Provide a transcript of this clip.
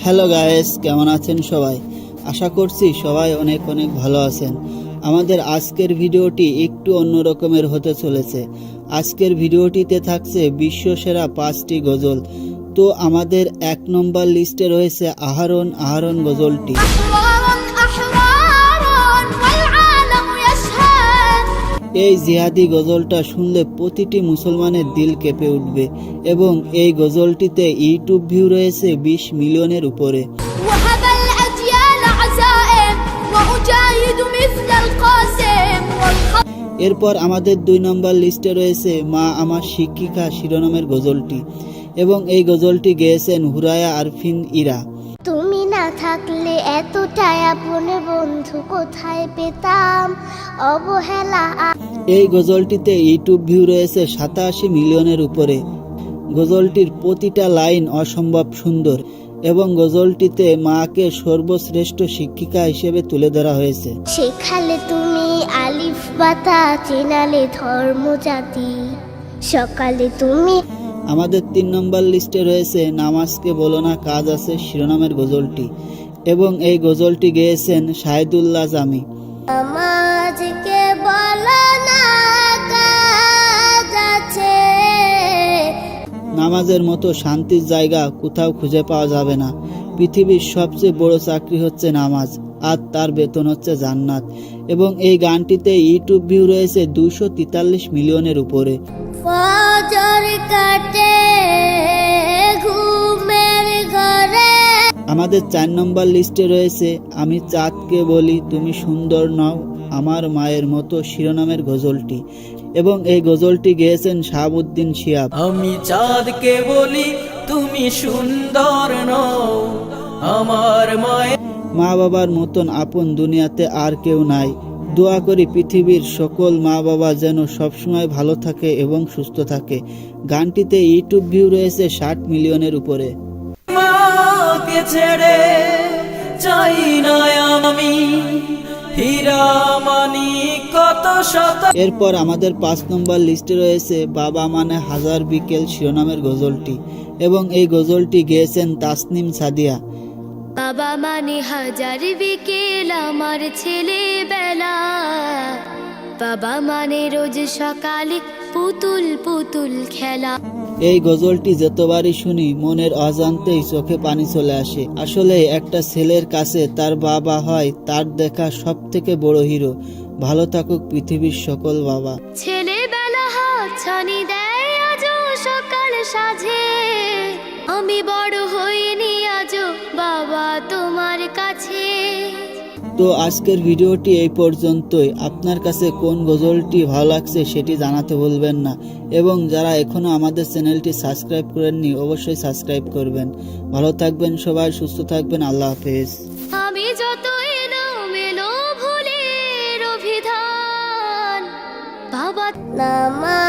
Hello guys, কেমন আছেন সবাই? আশা করছি সবাই অনেক অনেক ভালো আছেন। আমাদের আজকের ভিডিওটি একটু অন্য রকমের হতে চলেছে। আজকের ভিডিওটিতে থাকছে বিশ্বসেরা 5টি গজল। তো আমাদের 1 নম্বর লিস্টে রয়েছে আহারন আহারন গজলটি। এই জিহাদি গজলটা শুনলে প্রতিটি মুসলমানের দিল কেঁপে উঠবে এবং এই গজলটিতে ইউটিউব ভিউ রয়েছে 20 মিলিয়নের উপরে। এরপর আমাদের 2 নম্বর লিস্টে রয়েছে মা আমার শিক্ষিকা শিরোনামের গজলটি এবং এই গজলটি গেয়েছেন হুরায়া আরফিন ইরা। তুমি না থাকলে এতটাই আপন বন্ধু কোথায় পেতাম অবহেলা। এই গজলটিতে ইউটিউব ভিউ রয়েছে 87 মিলিয়নের উপরে। গজলটির প্রতিটা লাইন অসম্ভব সুন্দর এবং গজলটিতে মাকে সর্বশ্রেষ্ঠ শিক্ষিকা হিসেবে তুলে ধরা হয়েছে। শেখালে তুমি আলিফ বাতা, চেনালে ধর্ম জাতি, সকালে তুমি। আমাদের 3 নম্বর লিস্টে রয়েছে নামাজকে বলো না কাজ আছে শিরোনামের গজলটি এবং এই গজলটি গেয়েছেন শাহিদুল্লাহ জামি। নামাজকে বলো না কাজ আছে। নামাজের মতো শান্তির জায়গা কোথাও খুঁজে পাওয়া যাবে না। পৃথিবীর সবচেয়ে বড় চাকরি হচ্ছে নামাজ আর তার বেতন হচ্ছে জান্নাত এবং এই গানটিতে ইউটিউব ভিউ রয়েছে 243 মিলিয়নের উপরে। ফজর কাটে ঘুমের ঘরে। আমাদের 4 নম্বর লিস্টে রয়েছে আমি চাঁদকে বলি তুমি সুন্দর নও আমার মায়ের মতো শিরোনামের গজলটি এবং এই গজলটি গেয়েছেন শাহাবুদ্দিন শিহাব। আমি চাঁদকে বলি তুমি সুন্দর নও আমার মায়ের। মা বাবার মতন আপন দুনিয়াতে আর কেউ নাই। দোয়া করি পৃথিবীর সকল মা বাবা যেন সবসময় ভালো থাকে এবং সুস্থ থাকে। গানটিতে ইউটিউব ভিউ রয়েছে 60 মিলিয়নের উপরে। মাকে ছেড়ে চাই না আমি হীরা মানিক কত শত। এরপর আমাদের 5 নম্বর লিস্টে রয়েছে বাবা মানে হাজার বিকেল শিরোনামের গজলটি এবং এই গজলটি গেয়েছেন তাসনিম সাদিয়া। বাবা মানে হাজার বিকেল আমার ছেলেবেলা, বাবা মানে রোজ সকালে পুতুল পুতুল খেলা। এই গজলটি যতবারই শুনি মনের অজান্তেই চোখে পানি চলে আসে। আসলে একটা ছেলের কাছে তার বাবা হয় তার দেখা সব থেকে বড় হিরো। ভালো থাকুক পৃথিবীর সকল বাবা। ছেলেবেলা হাত ছানি দেয় আজও সকাল সাজে, আমি বড় হইনি আজও বাবা তোমার কাছে। তো আজকের ভিডিওটি এই পর্যন্তই। আপনার কাছে কোন গজলটি ভালো লাগছে সেটি জানাতে ভুলবেন না এবং যারা এখনো আমাদের চ্যানেলটি সাবস্ক্রাইব করেননি অবশ্যই সাবস্ক্রাইব করবেন। ভালো থাকবেন সবাই, সুস্থ থাকবেন। আল্লাহ হাফেজ। আমি যত এলোমেলো ভুলের অভিধান বাবা নামা